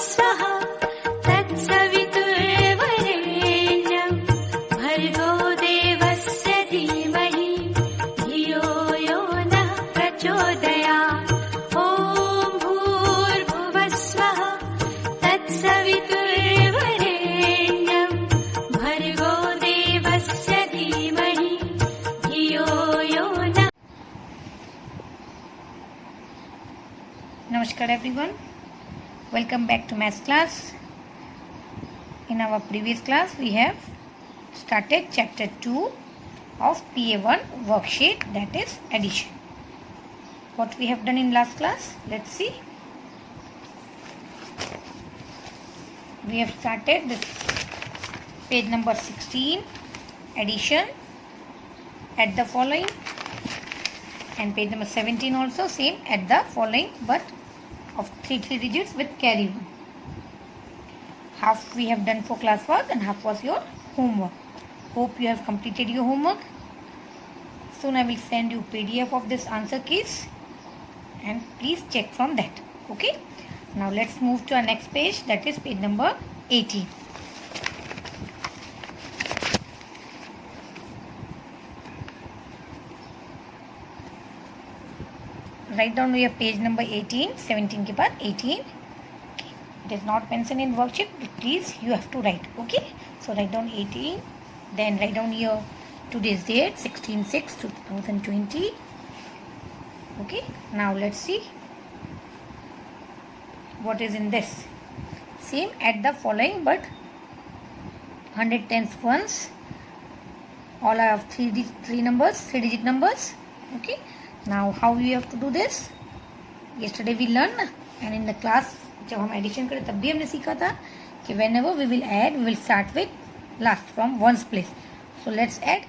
स्वः तत्सवितुर्वरेण्यं भर्गो देवस्य धीमहि धियो यो नः प्रचोदयात् ॐ भूर्भुवः स्वः तत्सवितुर्वरेण्यं भर्गो देवस्य धीमहि धियो यो नः. Namaskar everyone, welcome back to maths class. In our previous class we have started chapter 2 of PA1 worksheet, that is addition. What we have done in last class, let's see. We have started this page number 16, addition, add the following, and page number 17 also same, add the following but of 3 digits with carry 1. Half we have done for classwork and half was your homework. Hope you have completed your homework. Soon I will send you PDF of this answer keys and please check from that. Okay. Now let's move to our next page, that is page number 18. Write down your page number 18, 17 के बाद 18. It is not mentioned in worksheet, but please you have to write. Okay. So write down 18. Then write down your today's date, 16/6/2020. Okay. Now let's see what is in this. Same, add the following but 100 tens ones. All are of 3 digit numbers. Okay. Now how you have to do this? Yesterday we learned and in the class जब हम addition करें तब भी हमने सीखा था कि whenever we will add, we will start with last from ones place. So let's add.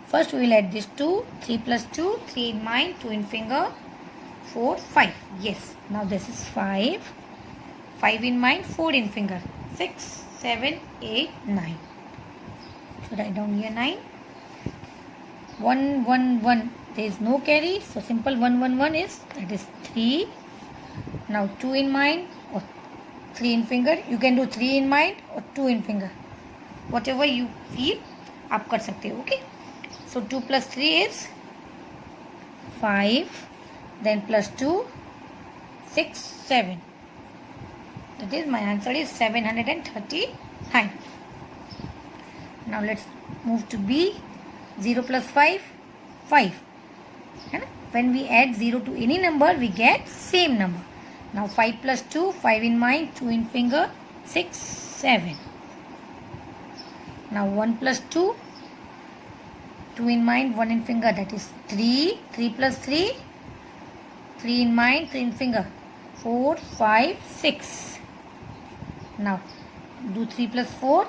First we will add this 2, 3 plus 2, 3 in mind, 2 in finger, 4, 5. Yes. Now this is 5, 5 in mind, 4 in finger, 6, 7, 8, 9. So write down here 9. 1, 1, 1. There is no carry, so simple 1, 1, 1 is, that is 3. Now 2 in mind or 3 in finger. You can do 3 in mind or 2 in finger. Whatever you feel, आप कर सकते हो. Okay. So 2 plus 3 is 5. Then plus 2, 6, 7. That is my answer is 739. Now let's move to B. 0 plus 5, 5. When we add 0 to any number, we get same number. Now 5 plus 2, 5 in mind, 2 in finger, 6, 7. Now 1 plus 2, 2 in mind, 1 in finger, that is 3. 3 plus 3, 3 in mind, 3 in finger, 4, 5, 6. Now do 3 plus 4,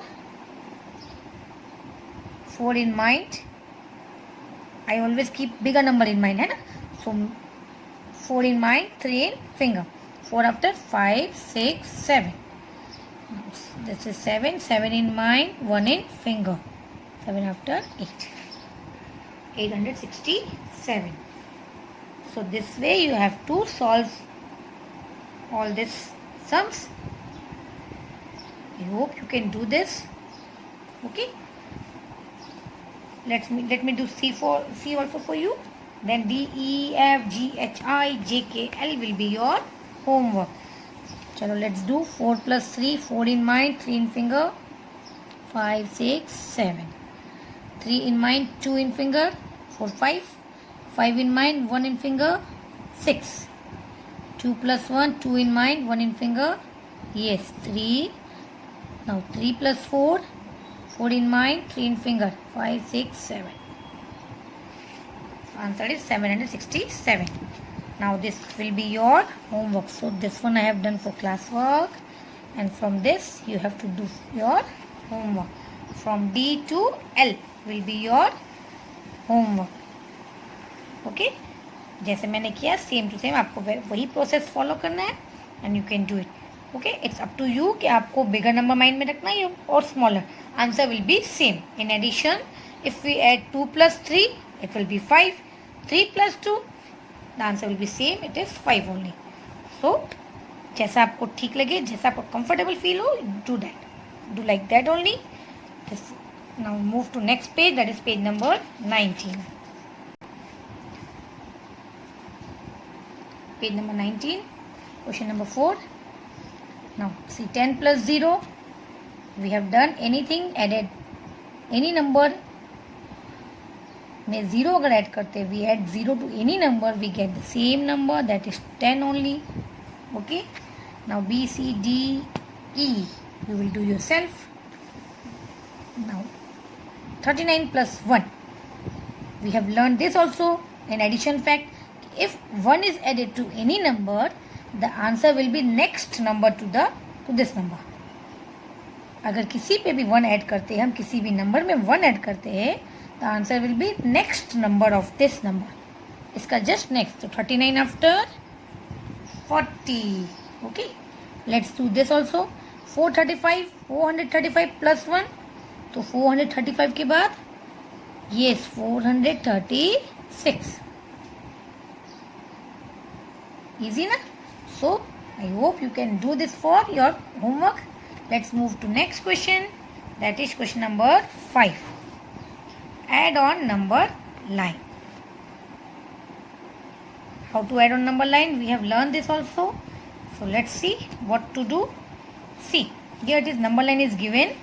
4 in mind. I always keep bigger number in mind, है ना? So 4 in mind, 3 in finger. 4 after 5, 6, 7. This is 7. 7 in mind, 1 in finger. 7 after 8. 867. So this way you have to solve all these sums. I hope you can do this. Okay. Let me do C also for you. Then D, E, F, G, H, I, J, K, L will be your homework. Chalo, let's do 4 plus 3, 4 in mind, 3 in finger, 5, 6, 7. 3 in mind, 2 in finger, 4, 5. 5 in mind, 1 in finger, 6. 2 plus 1, 2 in mind, 1 in finger, yes, 3. Now 3 plus 4, 4 in mind, 3 in finger, 5, 6, 7. Answer is 767. Now this will be your homework. So this one I have done for classwork, and from this you have to do your homework. From D to L will be your homework. Okay. जैसे मैंने किया same to same आपको वही process follow करना है and you can do it. Okay, it's up to you कि आपको bigger number mind में रखना है और smaller. Answer will be same. In addition if we add 2 plus 3 it will be 5. 3 plus 2 the answer will be same, it is 5 only. So जैसा आपको ठीक लगे, जैसा आपको कंफर्टेबल फील हो, do that, do like that only. Now move to next page, that is page number 19. Page number 19, question number 4. Now see 10 plus 0, we have done anything, added any number में 0 अगर add करते, we add 0 to any number, we get the same number, that is 10 only. Okay, now B, C, D, E, you will do yourself. Now 39 plus 1, we have learned this also, an addition fact. If 1 is added to any number, the answer will be next number to this number. अगर किसी पे भी 1 add करते हैं, हम किसी भी number में 1 ऐड करते हैं, the answer will be next number of this number. इसका just next. So 39 after 40. Okay, let's do this also. 435 plus 1, तो 435 के बाद yes 436. Easy na? So I hope you can do this for your homework. Let's move to next question, that is question number 5. Add on number line. How to add on number line, we have learned this also. So let's see what to do. See, here it is, number line is given.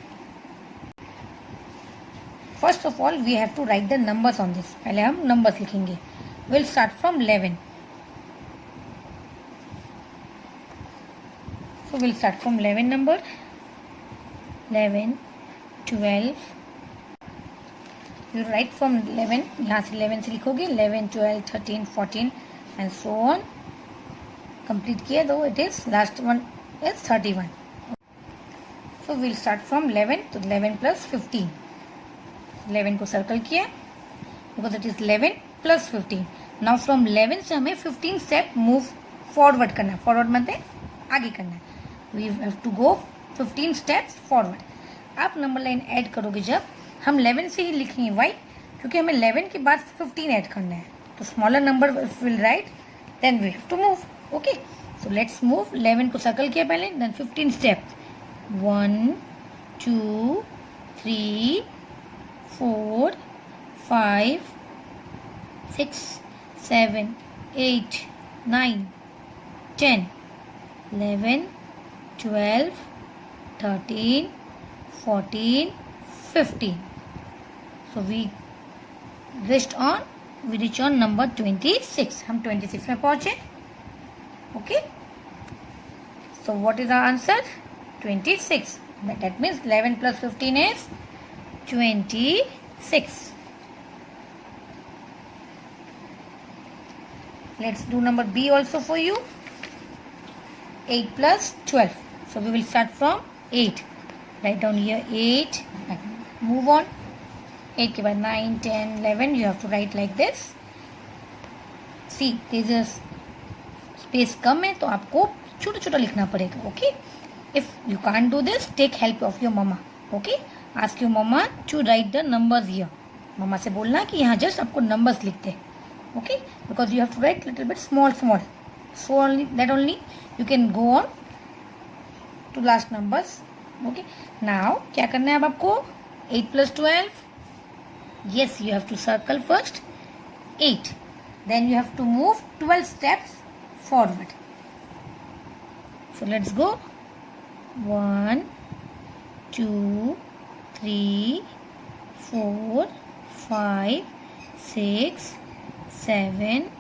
First of all, we have to write the numbers on this. पहले हम numbers लिखेंगे. We'll start from 11. So we'll start from 11 number. 11, 12. You write from 11. यहाँ से 11 से लिखोगे. 11, 12, 13, 14 and so on. Complete किया दो. It is last one is 31. So we'll start from 11 to 11 plus 15. 11 को सर्कल किया because it is 11 plus 15. Now from 11 से हमें 15 step move forward करना है. Forward मतलब आगे करना है. We have to go 15 steps forward. आप नंबर लाइन ऐड करोगे जब, हम 11 से ही लिखेंगे. वाई? क्योंकि हमें 11 के बाद 15 ऐड करना है. तो smaller number will write, then we have to move. Okay, so let's move. 11 को सर्कल किया पहले, then 15 steps. 1, 2, 3, 4, 5, 6, 7, 8, 9, 10, 11, 12, 13, 14, 15. So we reach on number 26. हम 26 में पहुंचे. Okay. So what is our answer? 26. That means 11 plus 15 is 26. Let's do number B also for you. 8 plus 12. So we will start from 8. Write down here 8. Move on. 8 के बाद 9, 10, 11. You have to write like this. See, there is space कम है तो आपको छोटा छोटा लिखना पड़ेगा. Okay. If you can't do this, take help of your mama. Okay. Ask your mama to write the numbers here. मम्मा से बोलना कि यहाँ just आपको numbers लिखते. Okay. Because you have to write little bit small. So only you can go on to last numbers. Okay. Now क्या करना है अब आपको? 8 plus 12. Yes, you have to circle first 8. Then you have to move 12 steps forward. So let's go. 1, 2, 3, 4, 5, 6, 7,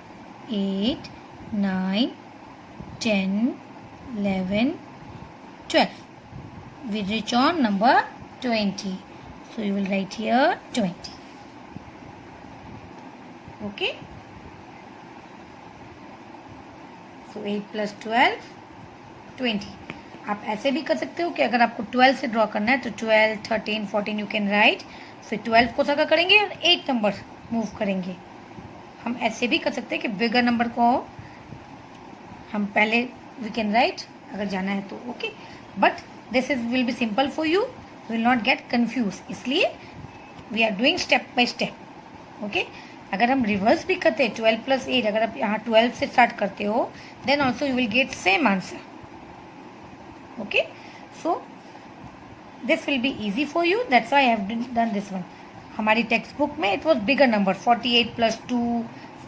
8, 9, 10, 11, 12. We reach on number 20. So you will write here 20. Okay. So 8 plus 12, 20. आप ऐसे भी कर सकते हो कि अगर आपको 12 से ड्रॉ करना है तो 12, 13, 14 यू कैन राइट. फिर 12 को सर्कल करेंगे और 8 नंबर मूव करेंगे. हम ऐसे भी कर सकते हैं कि बिगर नंबर को हम पहले वी कैन राइट अगर जाना है तो. Okay, but this is will be simple for you, will not get confuse. इसलिए we are doing step by step. Okay, अगर हम रिवर्स भी करते हैं 12 plus 8, अगर आप यहाँ 12 से स्टार्ट करते हो then also you will get same answer. Okay, so this will be easy for you, that's why I have done this one. हमारी टेक्स्ट बुक में it was bigger number 48 plus 2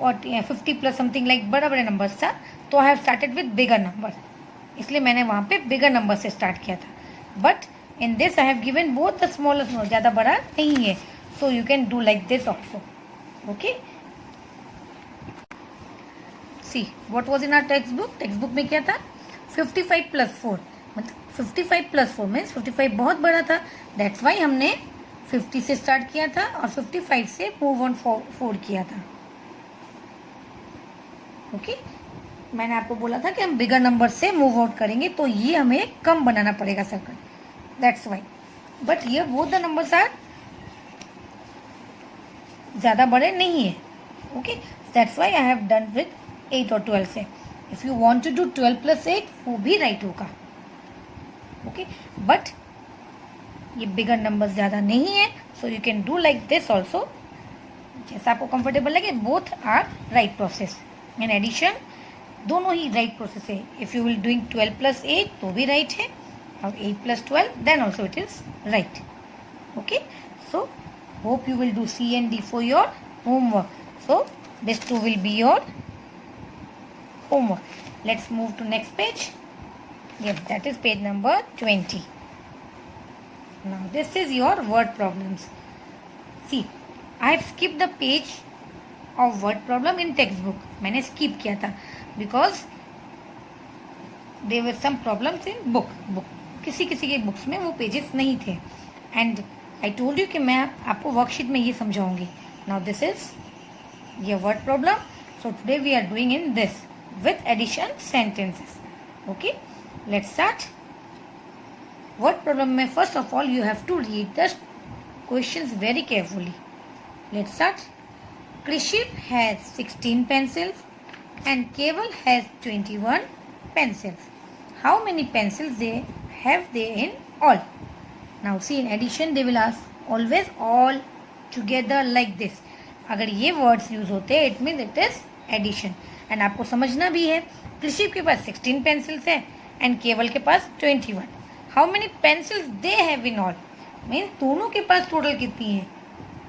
50 plus something like बड़ा बड़े numbers था, तो I have started with bigger number, इसलिए मैंने वहाँ पे बिगर नंबर से स्टार्ट किया था. But in this I have given both the smallest number, ज़्यादा बड़ा नहीं है, so you can do like this also. Okay, see what was in our textbook में क्या था 55 प्लस 4, मतलब 55 प्लस 4 मीन्स 55 बहुत बड़ा था, दैट्स वाई हमने 50 से स्टार्ट किया था और 55 से मूव ऑन 4 किया था. ओके, मैंने आपको बोला था कि हम बिगर नंबर से मूव आउट करेंगे, तो ये हमें कम बनाना पड़ेगा सर्कल, दैट्स वाई. बट ये बोथ द नंबर्स आर ज़्यादा बड़े नहीं है. Okay, that's why I have done with 8 और 12 से. If you want to do 12 plus 8 वो भी राइट होगा. ओके, बट ये बिगर नंबर ज़्यादा नहीं है, so you can do like this also, जैसा आपको कंफर्टेबल लगे. Both are right process. In addition दोनों ही राइट प्रोसेस है. If you will doing 12 plus 8 तो भी राइट है, और 8 plus 12 then also it is right. Okay, so hope you will do C and D for your homework. So this two will be your homework. Let's move to next page. Yes, that is page number 20. Now this is your word problems. See, I have skipped the page of word problem in textbook. मैंने skip किया था because there were some problems in book. किसी के books में वो pages नहीं थे. And I told you कि मैं आपको वर्कशीट में ये समझाऊंगी. Now this is your word problem. So today we are doing in this with addition sentences. Okay, let's start. Word problem में first of all you have to read the questions very carefully. Let's start. Kriship has 16 pencils and Keval has 21 pencils. How many pencils they have they in all? Now see, in addition they will ask always all together like this. अगर ये words use होते हैं it means it is addition. And आपको समझना भी है, कृषिप के पास 16 pencils है and केवल के पास 21. How many pencils they have in all? Means दोनों के पास total कितनी है,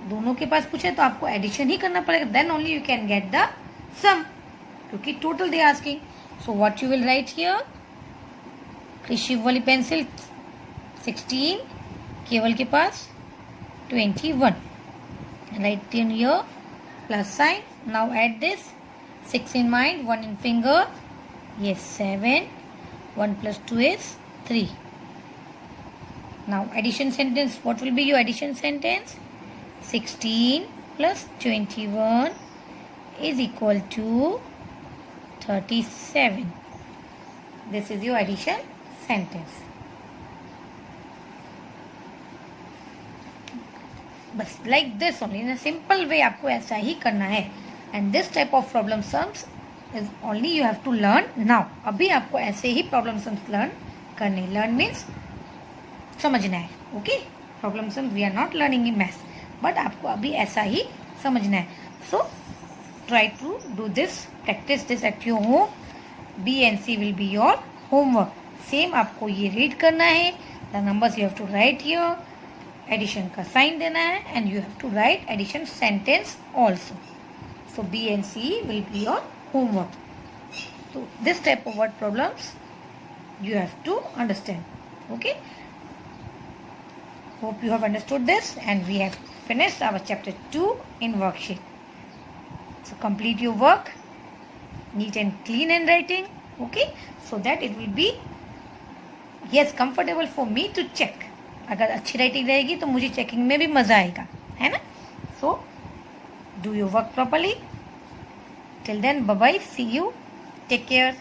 दोनों के पास पूछे तो आपको addition ही करना पड़ेगा, then only you can get the sum, क्योंकि total they asking. So what you will write here? कृषिप वाली pencil 16, केवल के पास 21. Write in here plus sign. Now add this 6 in mind, 1 in finger. Yes, 7. 1 plus 2 is 3. Now addition sentence. What will be your addition sentence? 16 plus 21 is equal to 37. This is your addition sentence. बस like this only, in a simple way आपको ऐसा ही करना है. And this type of problem sums is only you have to learn now. अभी आपको ऐसे ही प्रॉब्लम सम्स लर्न करने. लर्न मीन्स समझना है. Okay, problem sums we are not learning in maths, but आपको अभी ऐसा ही समझना है. So try to do this, practice this at your home. B and C will be your homework. Same आपको ये रीड करना है, the numbers you have to write here, addition का साइन देना है, and you have to write addition sentence also. So B and C will be your homework. So this type of word problems you have to understand. Okay, hope you have understood this, and we have finished our chapter 2 in worksheet. So complete your work neat and clean in writing. Okay, so that it will be comfortable for me to check. अगर अच्छी writing रहेगी तो मुझे checking में भी मज़ा आएगा, है ना. So do your work properly. Till then, bye bye, see you, take care.